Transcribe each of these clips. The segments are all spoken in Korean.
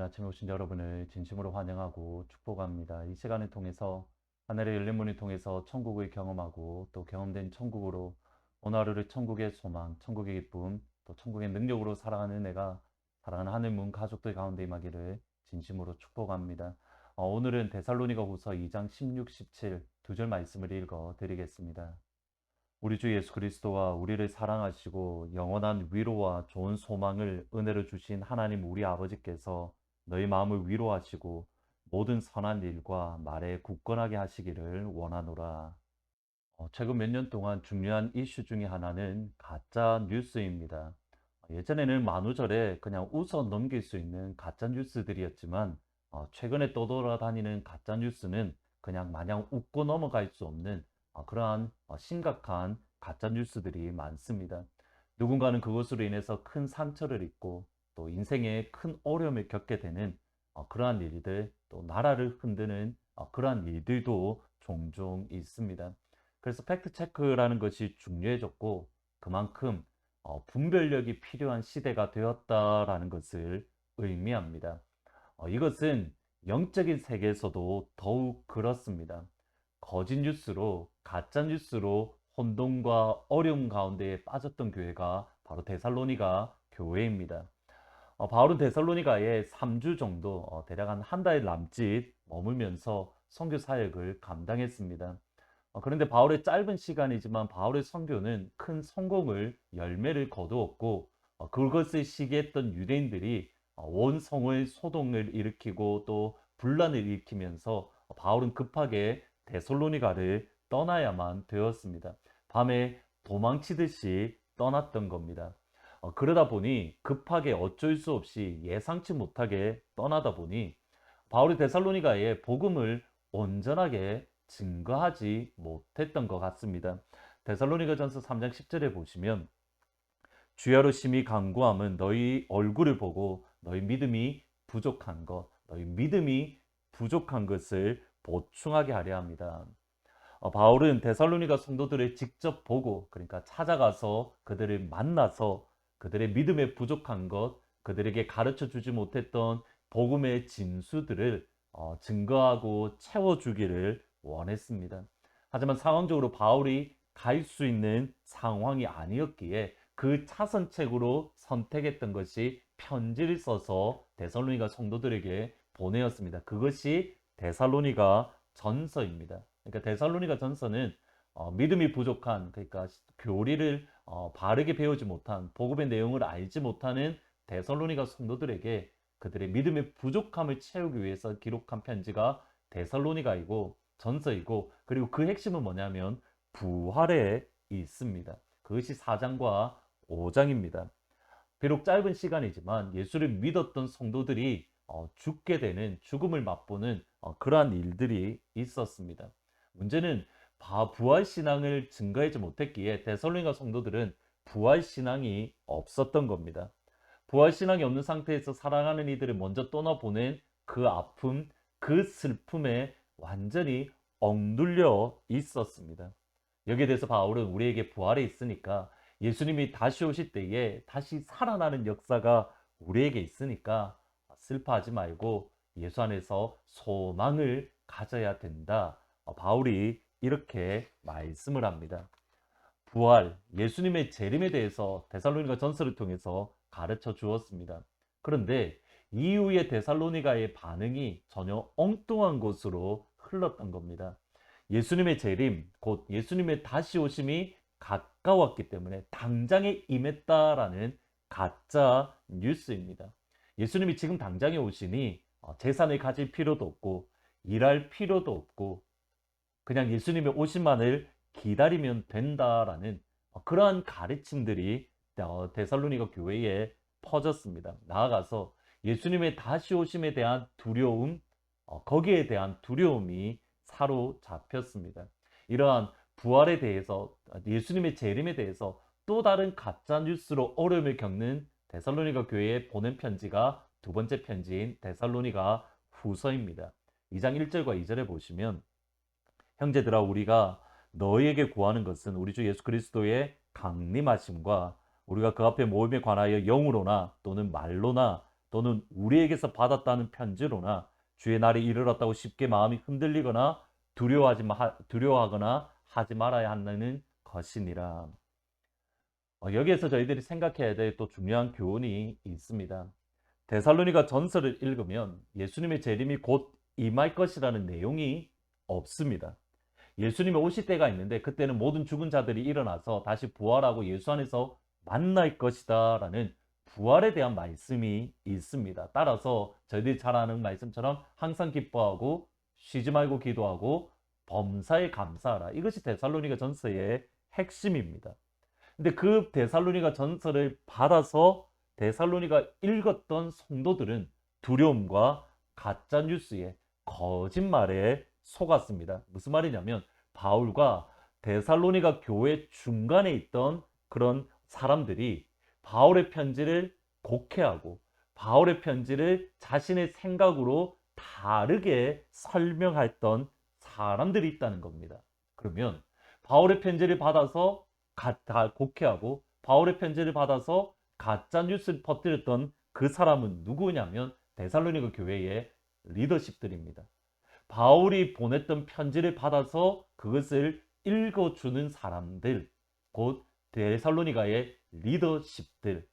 아침에 오신 여러분을 진심으로 환영하고 축복합니다. 이 시간을 통해서 하늘의 열린 문을 통해서 천국을 경험하고 또 경험된 천국으로 오늘 하루를 천국의 소망, 천국의 기쁨, 또 천국의 능력으로 살아가는 내가 사랑하는 하늘 문 가족들 가운데 임하기를 진심으로 축복합니다. 오늘은 데살로니가 후서 2장 16, 17 두 절 말씀을 읽어 드리겠습니다. 우리 주 예수 그리스도와 우리를 사랑하시고 영원한 위로와 좋은 소망을 은혜로 주신 하나님 우리 아버지께서 너희 마음을 위로하시고 모든 선한 일과 말에 굳건하게 하시기를 원하노라. 최근 몇 년 동안 중요한 이슈 중에 하나는 가짜 뉴스입니다. 예전에는 만우절에 그냥 웃어 넘길 수 있는 가짜 뉴스들이었지만 최근에 떠돌아다니는 가짜 뉴스는 그냥 마냥 웃고 넘어갈 수 없는 그러한 심각한 가짜 뉴스들이 많습니다. 누군가는 그것으로 인해서 큰 상처를 입고 또 인생에 큰 어려움을 겪게 되는 그러한 일들, 또 나라를 흔드는 그러한 일들도 종종 있습니다. 그래서 팩트 체크라는 것이 중요해졌고 그만큼 분별력이 필요한 시대가 되었다라는 것을 의미합니다. 이것은 영적인 세계에서도 더욱 그렇습니다. 거짓 뉴스로, 가짜 뉴스로 혼돈과 어려움 가운데 빠졌던 교회가 바로 데살로니가 교회입니다. 바울은 데살로니가에 3주 정도, 대략 한 달 남짓 머물면서 선교 사역을 감당했습니다. 그런데 바울의 짧은 시간이지만 바울의 선교는 큰 성공을 열매를 거두었고 그것을 시기했던 유대인들이 온 성을 소동을 일으키고 또 분란을 일으키면서 바울은 급하게 데살로니가를 떠나야만 되었습니다. 밤에 도망치듯이 떠났던 겁니다. 그러다 보니 급하게 어쩔 수 없이 예상치 못하게 떠나다 보니 바울이 데살로니가에 복음을 온전하게 증거하지 못했던 것 같습니다. 데살로니가전서 3장 10절에 보시면 주야로 심히 간구함은 너희 얼굴을 보고 너희 믿음이 부족한 것, 너희 믿음이 부족한 것을 보충하게 하려 합니다. 바울은 데살로니가 성도들을 직접 보고 그러니까 찾아가서 그들을 만나서 그들의 믿음에 부족한 것, 그들에게 가르쳐 주지 못했던 복음의 진수들을 증거하고 채워주기를 원했습니다. 하지만 상황적으로 바울이 갈 수 있는 상황이 아니었기에 그 차선책으로 선택했던 것이 편지를 써서 데살로니가 성도들에게 보내었습니다. 그것이 데살로니가 전서입니다. 그러니까 데살로니가 전서는 믿음이 부족한, 그러니까 교리를 바르게 배우지 못한, 복음의 내용을 알지 못하는 데살로니가 성도들에게 그들의 믿음의 부족함을 채우기 위해서 기록한 편지가 데살로니가이고 전서이고, 그리고 그 핵심은 뭐냐면 부활에 있습니다. 그것이 4장과 5장입니다. 비록 짧은 시간이지만 예수를 믿었던 성도들이 죽게 되는, 죽음을 맛보는 그러한 일들이 있었습니다. 문제는 부활신앙을 증거하지 못했기에 데살로니가 성도들은 부활신앙이 없었던 겁니다. 부활신앙이 없는 상태에서 살아가는 이들을 먼저 떠나보낸 그 아픔, 그 슬픔에 완전히 억눌려 있었습니다. 여기에 대해서 바울은 우리에게 부활에 있으니까 예수님이 다시 오실 때에 다시 살아나는 역사가 우리에게 있으니까 슬퍼하지 말고 예수 안에서 소망을 가져야 된다. 바울이 이렇게 말씀을 합니다. 부활, 예수님의 재림에 대해서 데살로니가 전서를 통해서 가르쳐 주었습니다. 그런데 이후에 데살로니가의 반응이 전혀 엉뚱한 것으로 흘렀던 겁니다. 예수님의 재림, 곧 예수님의 다시 오심이 가까웠기 때문에 당장에 임했다라는 가짜 뉴스입니다. 예수님이 지금 당장에 오시니 재산을 가질 필요도 없고 일할 필요도 없고 그냥 예수님의 오심만을 기다리면 된다라는 그러한 가르침들이 데살로니가 교회에 퍼졌습니다. 나아가서 예수님의 다시 오심에 대한 두려움, 거기에 대한 두려움이 사로잡혔습니다. 이러한 부활에 대해서, 예수님의 재림에 대해서 또 다른 가짜 뉴스로 어려움을 겪는 데살로니가 교회에 보낸 편지가 두 번째 편지인 데살로니가 후서입니다. 2장 1절과 2절에 보시면 형제들아 우리가 너희에게 구하는 것은 우리 주 예수 그리스도의 강림하심과 우리가 그 앞에 모임에 관하여 영으로나 또는 말로나 또는 우리에게서 받았다는 편지로나 주의 날이 이르렀다고 쉽게 마음이 흔들리거나 두려워하거나 하지 말아야 하는 것이니라. 여기에서 저희들이 생각해야 될 또 중요한 교훈이 있습니다. 데살로니가 전서를 읽으면 예수님의 재림이 곧 임할 것이라는 내용이 없습니다. 예수님이 오실 때가 있는데 그때는 모든 죽은 자들이 일어나서 다시 부활하고 예수 안에서 만날 것이다 라는 부활에 대한 말씀이 있습니다. 따라서 저희들이 잘 아는 말씀처럼 항상 기뻐하고 쉬지 말고 기도하고 범사에 감사하라. 이것이 데살로니가 전서의 핵심입니다. 근데 그 데살로니가 전서를 받아서 데살로니가 읽었던 성도들은 두려움과 가짜 뉴스에 거짓말에 속았습니다. 무슨 말이냐면 바울과 데살로니가 교회 중간에 있던 그런 사람들이 바울의 편지를 곡해하고 바울의 편지를 자신의 생각으로 다르게 설명했던 사람들이 있다는 겁니다. 그러면 바울의 편지를 받아서 다 곡해하고 바울의 편지를 받아서 가짜 뉴스를 퍼뜨렸던 그 사람은 누구냐면 데살로니가 교회의 리더십들입니다. 바울이 보냈던 편지를 받아서 그것을 읽어주는 사람들, 곧 데살로니가의 리더십들,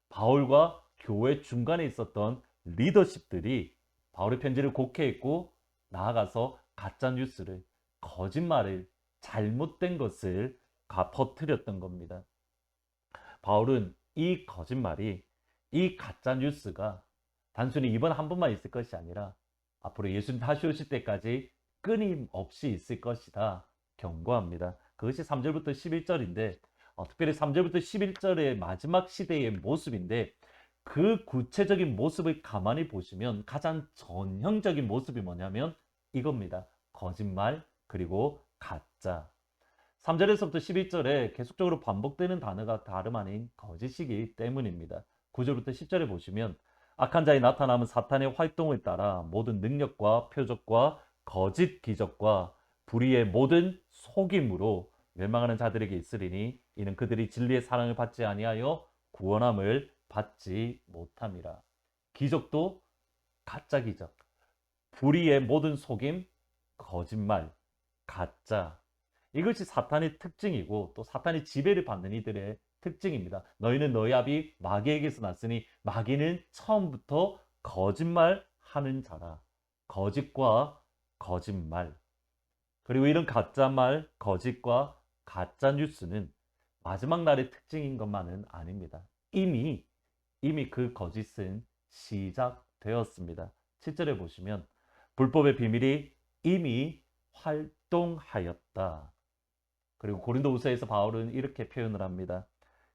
바울과 교회 중간에 있었던 리더십들이 바울의 편지를 곡해했고 나아가서 가짜 뉴스를, 거짓말을, 잘못된 것을 퍼뜨렸던 겁니다. 바울은 이 거짓말이, 이 가짜 뉴스가 단순히 이번 한 번만 있을 것이 아니라 앞으로 예수님 다시 오실 때까지 끊임없이 있을 것이다 경고합니다. 그것이 3절부터 11절인데 특별히 3절부터 11절의 마지막 시대의 모습인데 그 구체적인 모습을 가만히 보시면 가장 전형적인 모습이 뭐냐면 이겁니다. 거짓말 그리고 가짜. 3절에서부터 11절에 계속적으로 반복되는 단어가 다름 아닌 거짓이기 때문입니다. 9절부터 10절에 보시면 악한 자의 나타남은 사탄의 활동을 따라 모든 능력과 표적과 거짓 기적과 불의의 모든 속임으로 멸망하는 자들에게 있으리니 이는 그들이 진리의 사랑을 받지 아니하여 구원함을 받지 못함이라. 기적도 가짜 기적, 불의의 모든 속임, 거짓말, 가짜. 이것이 사탄의 특징이고 또 사탄의 지배를 받는 이들의 특징입니다. 너희는 너희 아비 마귀에게서 났으니 마귀는 처음부터 거짓말하는 자라. 거짓과 거짓말. 그리고 이런 가짜말, 거짓과 가짜 뉴스는 마지막 날의 특징인 것만은 아닙니다. 이미 그 거짓은 시작되었습니다. 7절에 보시면 불법의 비밀이 이미 활동하였다. 그리고 고린도후서에서 바울은 이렇게 표현을 합니다.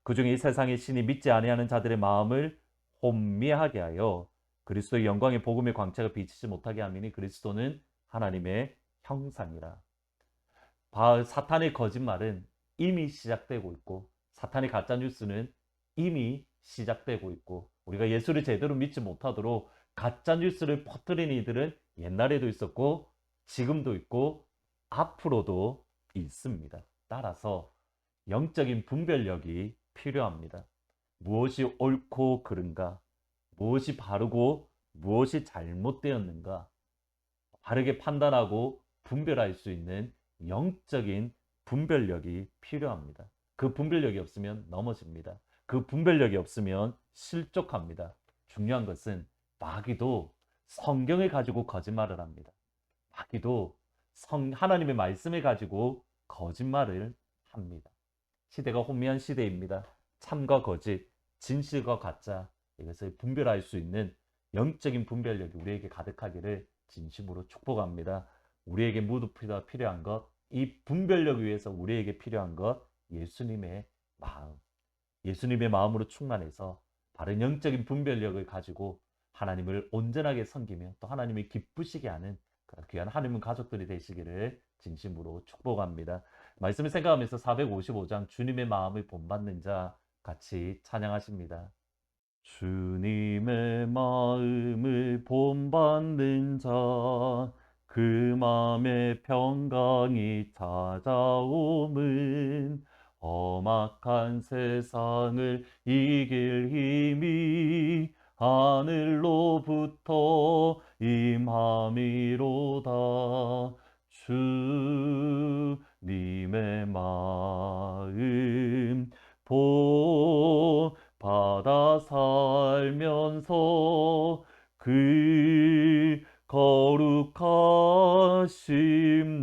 그중에 이 세상의 신이 믿지 아니하는 자들의 마음을 혼미하게 하여 그리스도의 영광의 복음의 광채가 비치지 못하게 함이니 그리스도는 하나님의 형상이라. 사탄의 거짓말은 이미 시작되고 있고 사탄의 가짜 뉴스는 이미 시작되고 있고 우리가 예수를 제대로 믿지 못하도록 가짜 뉴스를 퍼뜨리는 이들은 옛날에도 있었고 지금도 있고 앞으로도 있습니다. 따라서 영적인 분별력이 필요합니다. 무엇이 옳고 그른가, 무엇이 바르고 무엇이 잘못되었는가 바르게 판단하고 분별할 수 있는 영적인 분별력이 필요합니다. 그 분별력이 없으면 넘어집니다. 그 분별력이 없으면 실족합니다. 중요한 것은 마귀도 성경을 가지고 거짓말을 합니다. 마귀도 하나님의 말씀을 가지고 거짓말을 합니다. 시대가 혼미한 시대입니다. 참과 거짓, 진실과 가짜 이것을 분별할 수 있는 영적인 분별력이 우리에게 가득하기를 진심으로 축복합니다. 우리에게 모두 필요한 것, 이 분별력 위해서 우리에게 필요한 것, 예수님의 마음. 예수님의 마음으로 충만해서 바른 영적인 분별력을 가지고 하나님을 온전하게 섬기며 또 하나님을 기쁘시게 하는 귀한 하나님 가족들이 되시기를 진심으로 축복합니다. 말씀을 생각하면서 455장 주님의 마음을 본받는 자 같이 찬양하십니다. 주님의 마음을 본받는 자 그 마음에 평강이 찾아옴은 험악한 세상을 이길 힘이 하늘로부터 임함이로다. 주님의 마음 본받아 살면서 그 거룩하심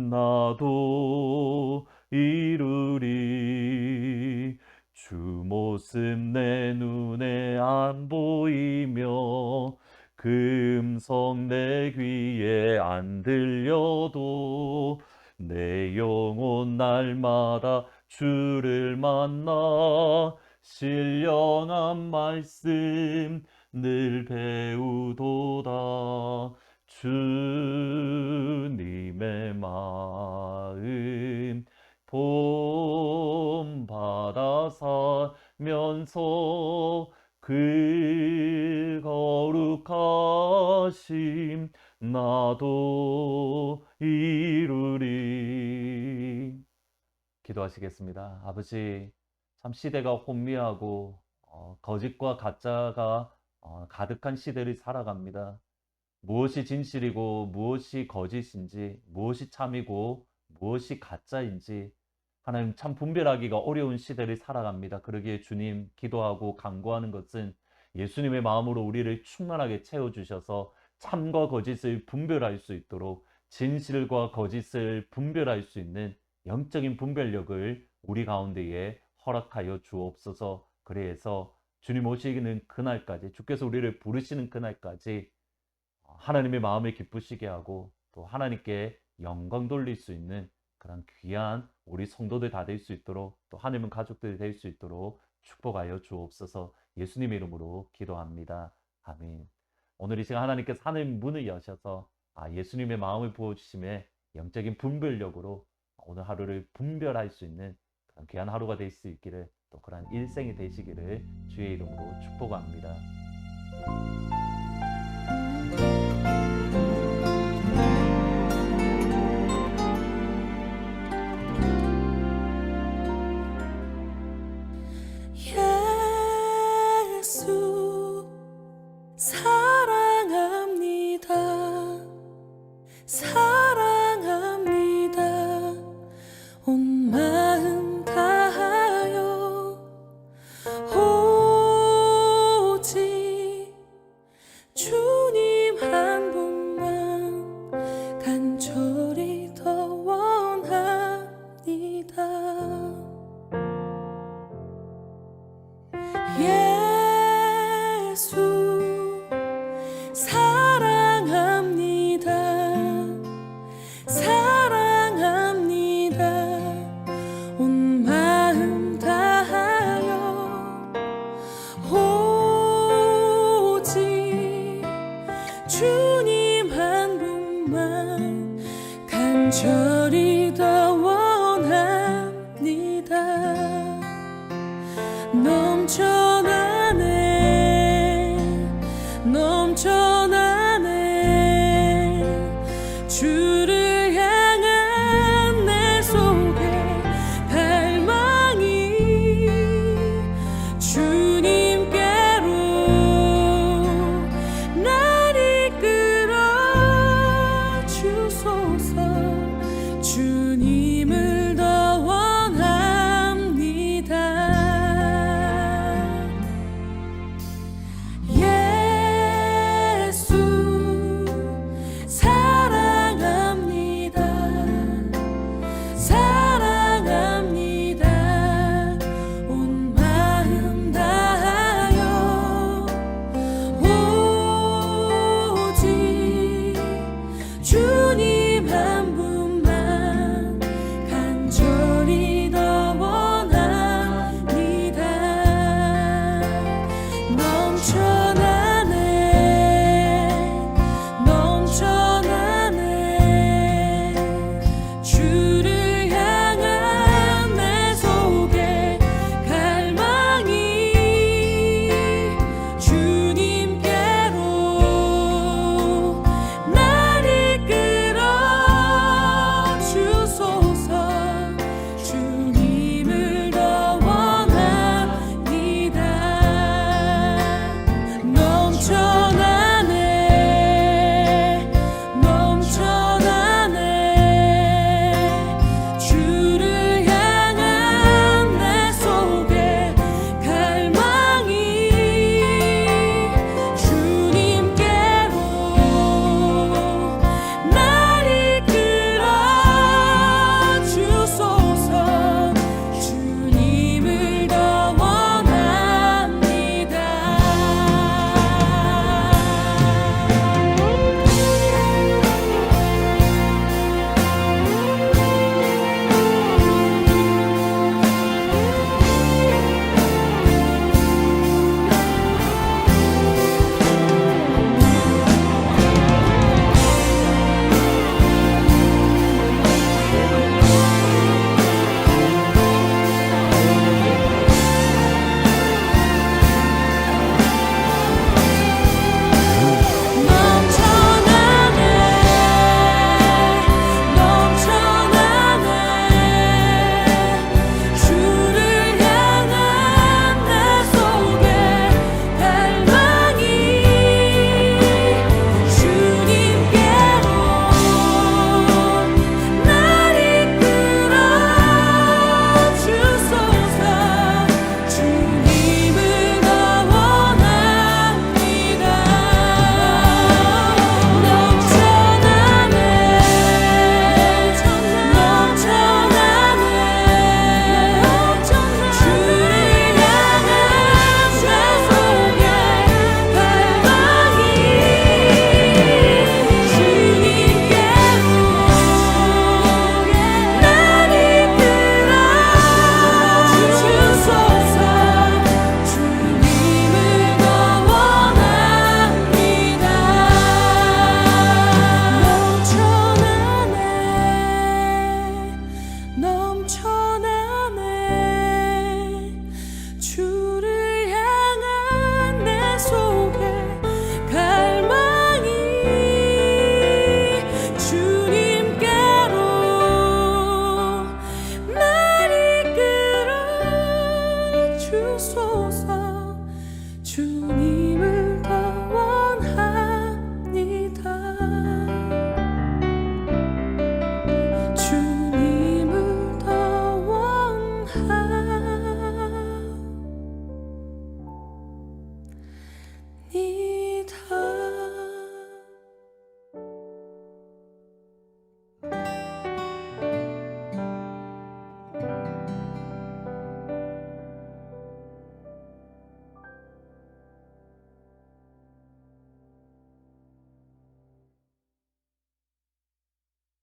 나도 이루리. 주 모습 내 눈에 안 보이며 금성 내 귀에 안 들려도 내 영혼 날마다 주를 만나 신령한 말씀 늘 배우도다. 주님의 마음 본받아 살면서 그 거룩하심 나도 이루리. 기도하시겠습니다. 아버지, 참 시대가 혼미하고 거짓과 가짜가 가득한 시대를 살아갑니다. 무엇이 진실이고 무엇이 거짓인지, 무엇이 참이고 무엇이 가짜인지 하나님 참 분별하기가 어려운 시대를 살아갑니다. 그러기에 주님, 기도하고 간구하는 것은 예수님의 마음으로 우리를 충만하게 채워주셔서 참과 거짓을 분별할 수 있도록, 진실과 거짓을 분별할 수 있는 영적인 분별력을 우리 가운데에 허락하여 주옵소서. 그래서 주님 오시는 그날까지, 주께서 우리를 부르시는 그날까지 하나님의 마음을 기쁘시게 하고 또 하나님께 영광 돌릴 수 있는 그런 귀한 우리 성도들 다 될 수 있도록, 또 하나님은 가족들이 될 수 있도록 축복하여 주옵소서. 예수님의 이름으로 기도합니다. 아멘. 오늘 이 시간 하나님께서 하늘 문을 여셔서 예수님의 마음을 부어주심에 영적인 분별력으로 오늘 하루를 분별할 수 있는 그런 귀한 하루가 될 수 있기를, 또 그런 일생이 되시기를 주의 이름으로 축복합니다. 예수 사랑합니다. 사랑합니다. 온 마음 다하여 오직 주님 한 분만 간절히 더 원합니다. 예수 사랑합니다. 사랑합니다. 온 마음 다하여 오직 주님 한 분만 간절히 더